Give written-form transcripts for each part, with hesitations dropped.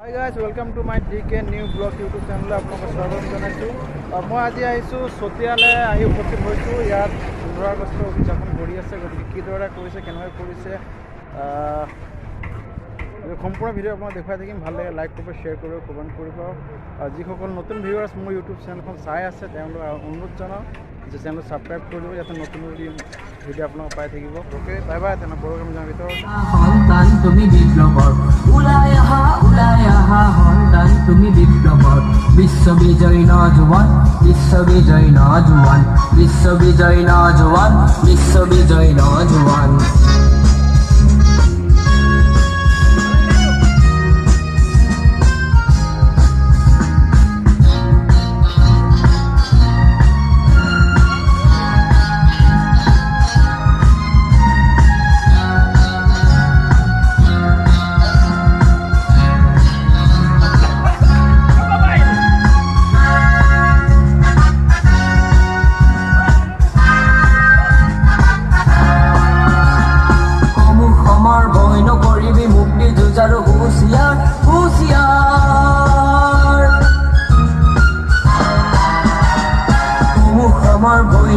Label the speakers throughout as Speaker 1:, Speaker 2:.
Speaker 1: Hi guys, welcome to my DK New Blog YouTube channel. আপোনালোকক স্বাগতম জনাইছোঁ। মই আজি আহিছোঁ চতিয়ালৈ আহি উপস্থিত হৈছোঁ। ইয়াত 15 আগষ্ট উদযাপন কৰি আছে, গতিকে কিদৰে কৰিছে কেনেকৈ কৰিছে সম্পূৰ্ণ ভিডিঅ' আপোনাক দেখুৱাই থাকিম। ভাল লাগে লাইক কৰিব, শ্বেয়াৰ কৰিব, কমেণ্ট কৰিব। যিসকল নতুন ভিউৱাৰ্ছ মোৰ ইউটিউব চেনেলখন চাই আছে তেওঁলোকক অনুৰোধ জনাওঁ যে চেনেলটো ছাবস্ক্ৰাইব কৰি দিব, যাতে নতুন ভিডিঅ' আপোনালোক পাই থাকিব। Okay, bye bye. তেনে প্ৰগ্ৰাম যাওঁ ভিতৰত।
Speaker 2: সন্তান তুমি বিপ্লৱৰ ওলাই আহা সন্তান তুমি বিপ্লৱৰ বিশ্ববিজয়ী নজোৱান বিশ্ববিজয়ী নজোৱান বিশ্ববিজয়ী নজোৱান বিশ্ববিজয়ী নজোৱান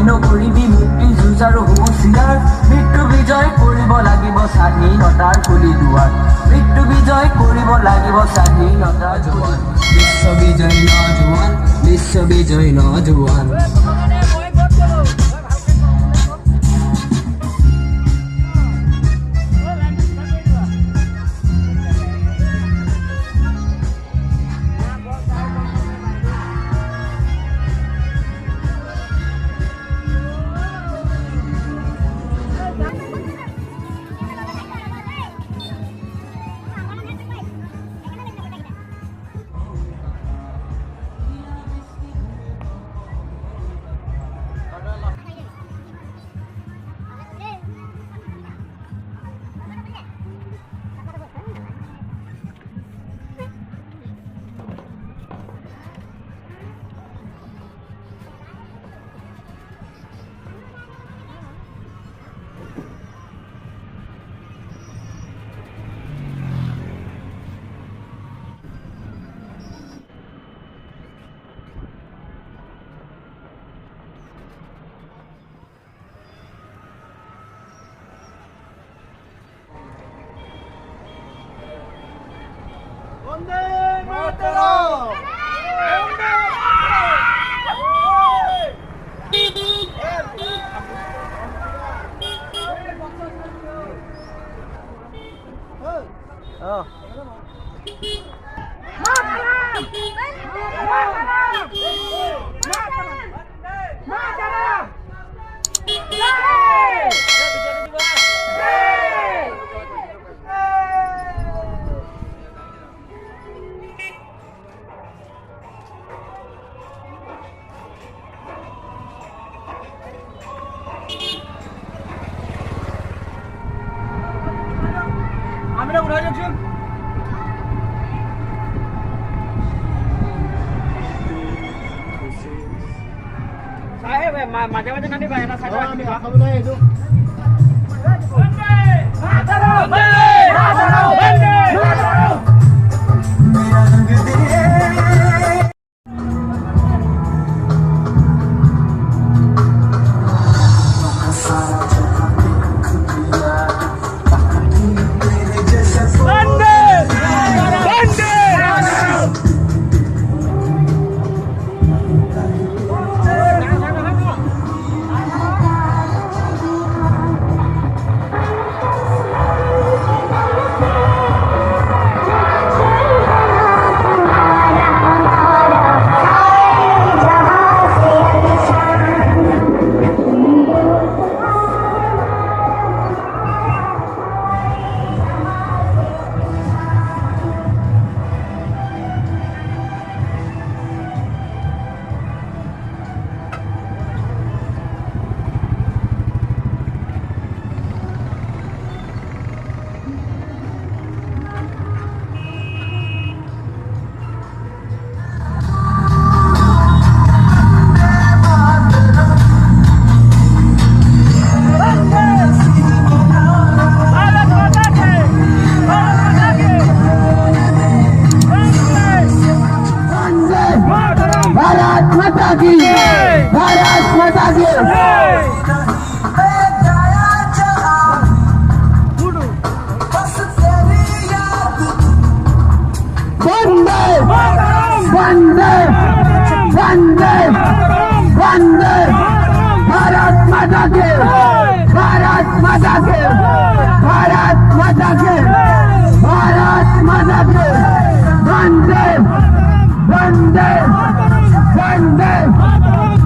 Speaker 2: নকৰিবি মুক্তি যুঁজ আৰু হুঁচিয়াৰ মৃত্যু বিজয় কৰিব লাগিব স্বাধীনতাৰ খুলি দুৱাৰ মৃত্যু বিজয় কৰিব লাগিব স্বাধীনতাৰ জোৱান বিশ্ববিজয় নজোৱান বিশ্ববিজয় নজোৱান
Speaker 1: বন্দে মাতরম। আমরা উড়া যাচ্ছি সাহেব মাঝে মাঝে নানি ভাই না সাইড রাখবি খাবো না এই তো বন্দে মাতরম বন্দে মাতরম বন্দে মাতরম মেরা রंग दिए
Speaker 2: की वंदे वंदे वंदे वंदे भारत माता की भारत माता की भारत माता की भारत माता की वंदे वंदे वंदे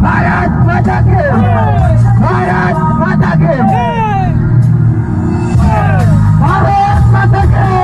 Speaker 2: भारत माता की भारत माता की भारत माता की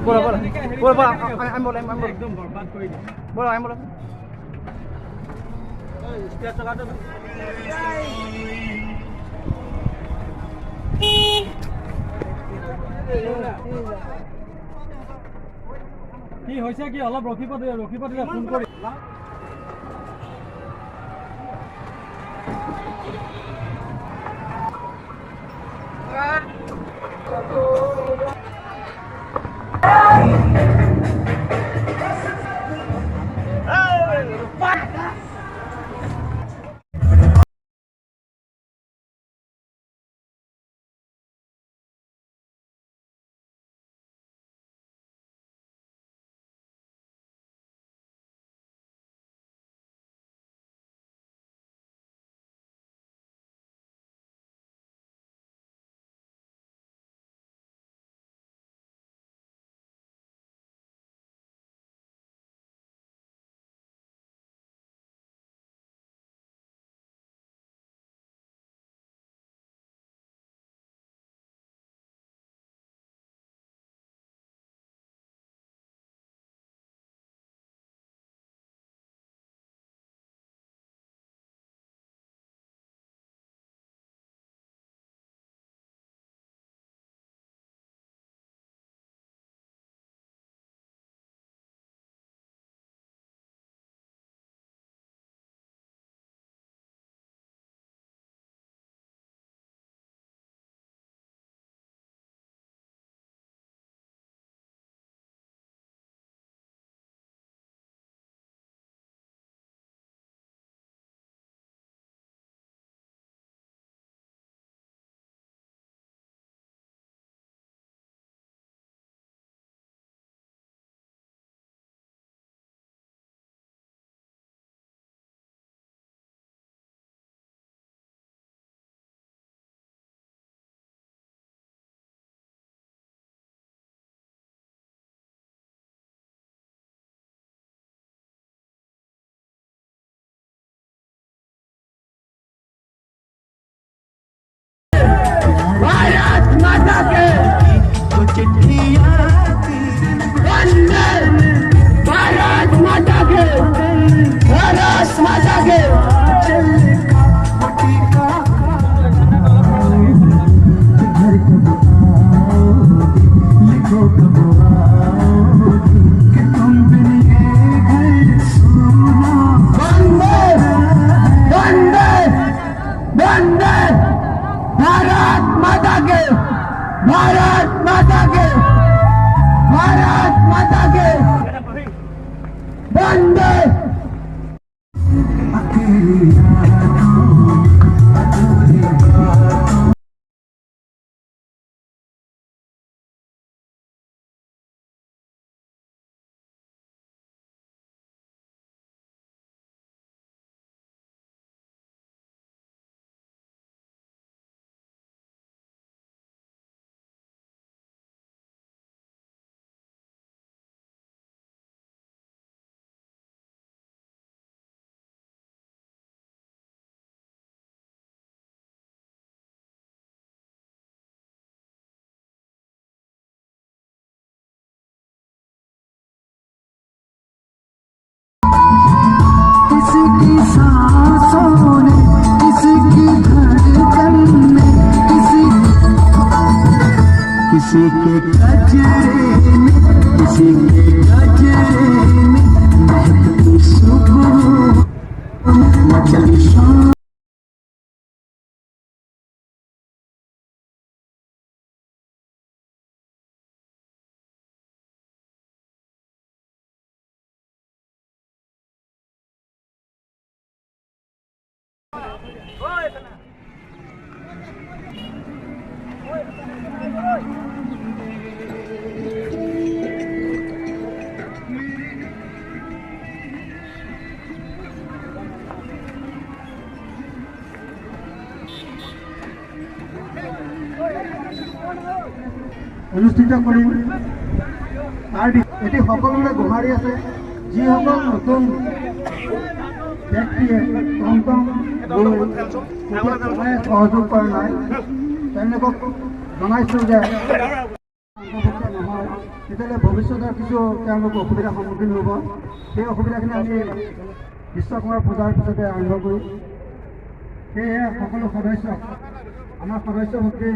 Speaker 1: बोला बोला बोला बोला I'm बोला एकदम बर्बाद कर दिया बोला I'm बोला स्टेज चला दो কি হইছে কি অলপ ৰখিব দিলে ফোন কৰি
Speaker 2: भारत माता के भारत माता के भारत माता के वंदे किसकी सांसों ने किसकी धड़कन में किसी के गजरे में किसी के गजरे में महकती सुबह मचली शाम অনুষ্ঠিত কৰিম তাৰ এটি সকলোৰে গোহাৰি আছে যিসকল নতুন ব্যক্তিয়ে টমটম সহযোগ কৰা নাই তেওঁলোকক জনাইছোঁ যে নহয় তেতিয়াহ'লে ভৱিষ্যতৰ কিছু তেওঁলোক অসুবিধাৰ সন্মুখীন হ'ব সেই অসুবিধাখিনি আমি বিশ্বকৰ্মা পূজাৰ পিছতে আৰম্ভ কৰিম সেয়েহে সকলো সদস্যক আমাৰ সদস্য ভৰ্তি